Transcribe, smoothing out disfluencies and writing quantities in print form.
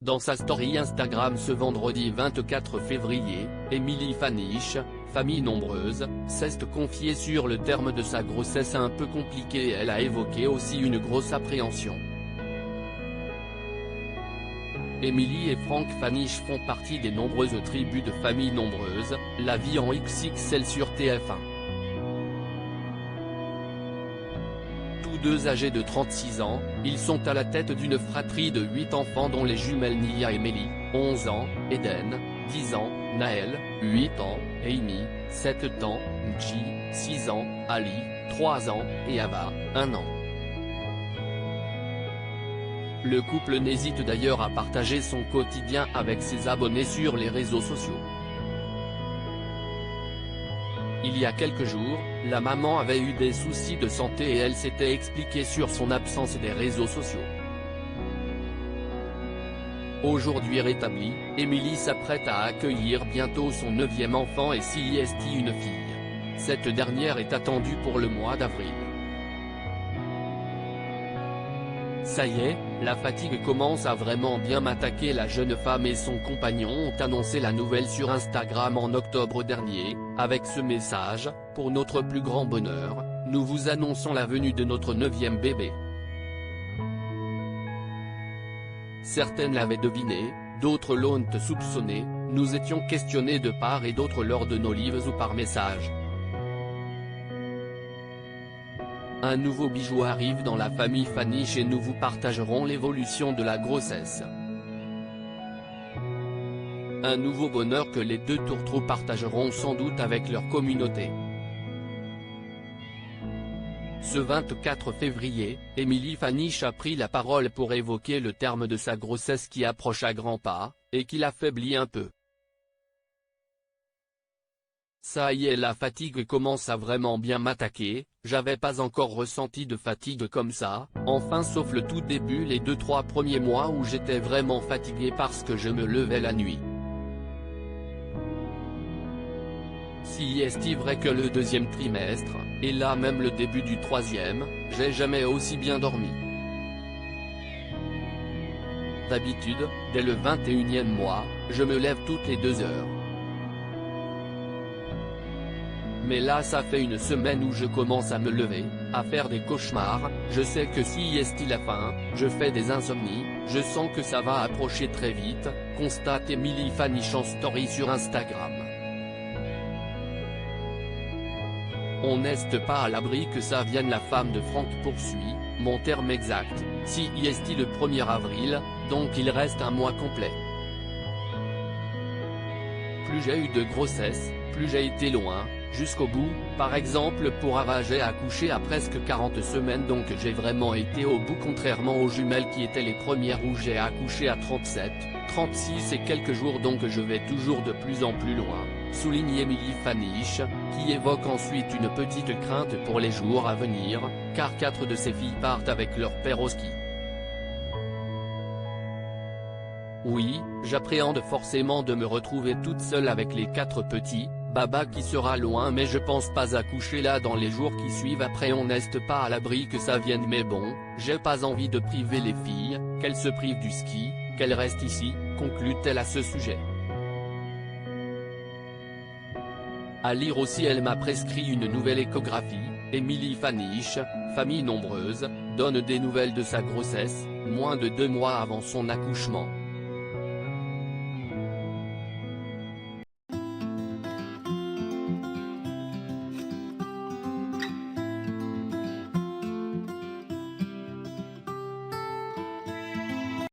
Dans sa story Instagram ce vendredi 24 février, Émilie Faniche, famille nombreuse, s'est confiée sur le terme de sa grossesse un peu compliqué et elle a évoqué aussi une grosse appréhension. Émilie et Franck Faniche font partie des nombreuses tribus de familles nombreuses, la vie en XXL sur TF1. Tous deux âgés de 36 ans, ils sont à la tête d'une fratrie de 8 enfants dont les jumelles Nia et Mélie, 11 ans, Eden, 10 ans, Naël, 8 ans, Amy, 7 ans, Nji, 6 ans, Ali, 3 ans, et Ava, 1 an. Le couple n'hésite d'ailleurs à partager son quotidien avec ses abonnés sur les réseaux sociaux. Il y a quelques jours, la maman avait eu des soucis de santé et elle s'était expliquée sur son absence des réseaux sociaux. Aujourd'hui rétablie, Émilie s'apprête à accueillir bientôt son 9e enfant et CIST une fille. Cette dernière est attendue pour le mois d'avril. Ça y est, la fatigue commence à vraiment bien m'attaquer. La jeune femme et son compagnon ont annoncé la nouvelle sur Instagram en octobre dernier, avec ce message: « Pour notre plus grand bonheur, nous vous annonçons la venue de notre 9e bébé. » Certaines l'avaient deviné, d'autres l'ont soupçonné, nous étions questionnés de part et d'autre lors de nos lives ou par message. Un nouveau bijou arrive dans la famille Faniche et nous vous partagerons l'évolution de la grossesse. Un nouveau bonheur que les deux tourtereaux partageront sans doute avec leur communauté. Ce 24 février, Émilie Faniche a pris la parole pour évoquer le terme de sa grossesse qui approche à grands pas, et qui l'affaiblit un peu. Ça y est, la fatigue commence à vraiment bien m'attaquer, j'avais pas encore ressenti de fatigue comme ça, enfin sauf le tout début, les 2-3 premiers mois où j'étais vraiment fatigué parce que je me levais la nuit. Si est vrai que le 2e trimestre, et là même le début du 3e, j'ai jamais aussi bien dormi. D'habitude, dès le 21e mois, je me lève toutes les 2 heures. Mais là ça fait une semaine où je commence à me lever, à faire des cauchemars, je sais que si est la fin, je fais des insomnies, je sens que ça va approcher très vite, constate Émilie Faniche en story sur Instagram. On n'est pas à l'abri que ça vienne. La femme de Franck poursuit, mon terme exact, si est le 1er avril, donc il reste un mois complet. Plus j'ai eu de grossesse, plus j'ai été loin, jusqu'au bout, par exemple pour Ava j'ai accouché à presque 40 semaines donc j'ai vraiment été au bout contrairement aux jumelles qui étaient les premières où j'ai accouché à 37, 36 et quelques jours donc je vais toujours de plus en plus loin, souligne Émilie Faniche, qui évoque ensuite une petite crainte pour les jours à venir, car 4 de ses filles partent avec leur père au ski. Oui, j'appréhende forcément de me retrouver toute seule avec les 4 petits, Baba qui sera loin mais je pense pas accoucher là dans les jours qui suivent après on n'est pas à l'abri que ça vienne mais bon, j'ai pas envie de priver les filles, qu'elles se privent du ski, qu'elles restent ici, conclut-elle à ce sujet. À lire aussi elle m'a prescrit une nouvelle échographie, Émilie Faniche, famille nombreuse, donne des nouvelles de sa grossesse, moins de 2 mois avant son accouchement.